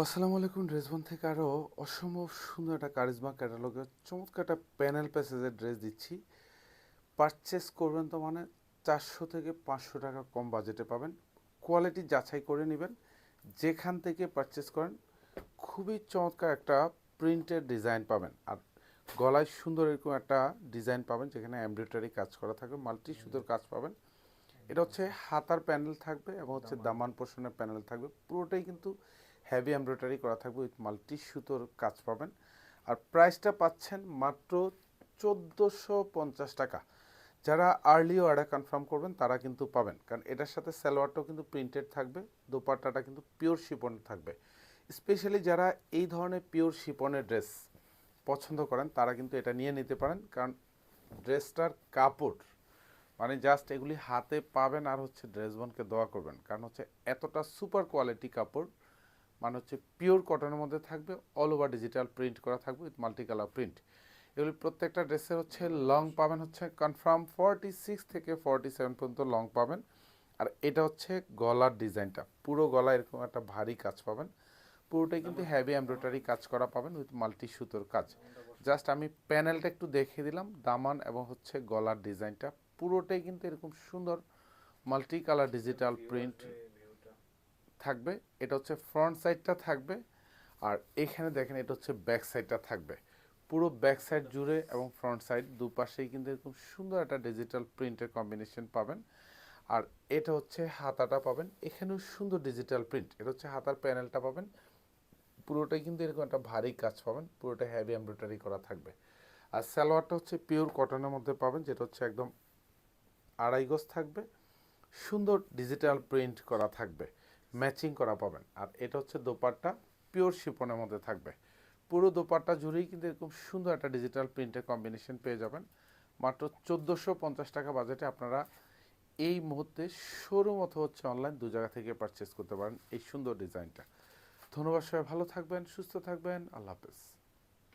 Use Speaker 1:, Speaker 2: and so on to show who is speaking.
Speaker 1: আসসালামু আলাইকুম। ড্রেসবন থেকে আরও অসম্ভব সুন্দর একটা কারিজমা ক্যাটালগের চমৎকার একটা প্যানেল প্যাসেজের ড্রেস দিচ্ছি। পারচেস করবেন তো মানে 400 থেকে 500 টাকা কম বাজেটে পাবেন। কোয়ালিটি যাচাই করে নেবেন। যেখান থেকে পারচেস করেন খুবই চমৎকার একটা প্রিন্টের ডিজাইন পাবেন। আর গলায় সুন্দর এরকম একটা ডিজাইন পাবেন যেখানে এমব্রয়ডারি কাজ করা থাকবে, মাল্টি সুতোর কাজ পাবেন। এটা হচ্ছে হাতার প্যানেল থাকবে এবং হচ্ছে দামান পোর্শনের প্যানেল থাকবে। পুরোটাই কিন্তু হেভি এমব্রয়ডারি করা থাকবে উইথ মাল্টি সুতোর কাজ পাবেন। আর প্রাইসটা পাচ্ছেন মাত্র 1450 টাকা। যারা আর্লি অর্ডার কনফার্ম করবেন তারা কিন্তু পাবেন, কারণ এটার সাথে সালোয়ারটাও কিন্তু প্রিন্টেড থাকবে, দোপাট্টাটা কিন্তু পিওর শিপনের থাকবে। স্পেশালি যারা এই ধরনের পিওর শিপনের ড্রেস পছন্দ করেন তারা কিন্তু এটা নিয়ে নিতে পারেন, কারণ ড্রেসটার কাপড় মানে জাস্ট এগুলি হাতে পাবেন আর হচ্ছে ড্রেসবনকে দোয়া করবেন, কারণ হচ্ছে এতটা সুপার কোয়ালিটি কাপড়। মানে হচ্ছে পিওর কটনের মধ্যে থাকবে, অল ওভার ডিজিটাল প্রিন্ট করা থাকবে উইথ মাল্টি কালার প্রিন্ট। এগুলি প্রত্যেকটা ড্রেসের হচ্ছে লং পাবেন হচ্ছে কনফার্ম 46 থেকে 47 পর্যন্ত লং পাবেন। আর এটা হচ্ছে গলার ডিজাইনটা, পুরো গলা এরকম একটা ভারী কাজ পাবেন। পুরোটাই কিন্তু হেভি এমব্রয়ডারি কাজ করা পাবেন উইথ মাল্টি সুতোর কাজ। জাস্ট আমি প্যানেলটা একটু দেখিয়ে দিলাম, দামান এবং হচ্ছে গলার ডিজাইনটা পুরোটাই কিন্তু এরকম সুন্দর মাল্টি কালার ডিজিটাল প্রিন্ট থাকবে। এটা হচ্ছে ফ্রন্ট সাইডটা থাকবে, আর এখানে দেখেন এটা হচ্ছে ব্যাক সাইডটা থাকবে। পুরো ব্যাক সাইড জুড়ে এবং ফ্রন্ট সাইড দুপাশেই কিন্তু এরকম সুন্দর একটা ডিজিটাল প্রিন্টের কম্বিনেশন পাবেন। আর এটা হচ্ছে হাতাটা পাবেন, এখানেও সুন্দর ডিজিটাল প্রিন্ট। এটা হচ্ছে হাতার প্যানেলটা পাবেন, পুরোটাই কিন্তু এরকম একটা ভারী কাজ পাবেন, পুরোটা হেভি এমব্রয়ডারি করা থাকবে। আর সালোয়ারটা হচ্ছে পিওর কটনের মধ্যে পাবেন, যেটা হচ্ছে একদম আড়াই গজ থাকবে, সুন্দর ডিজিটাল প্রিন্ট করা থাকবে, ম্যাচিং করা পাবেন। আর এটা হচ্ছে দোপাট্টা, পিওর শিপনের মধ্যে থাকবে। পুরো দোপাট্টা জুড়েই কিন্তু এরকম সুন্দর একটা ডিজিটাল প্রিন্টের কম্বিনেশন পেয়ে যাবেন মাত্র 1450 টাকা বাজেটে। আপনারা এই মুহূর্তে শোরুম অথবা হচ্ছে অনলাইন দু জায়গা থেকে পারচেস করতে পারেন এই সুন্দর ডিজাইনটা। ধন্যবাদ, সবাই ভালো থাকবেন, সুস্থ থাকবেন, আল্লাহ হাফেজ।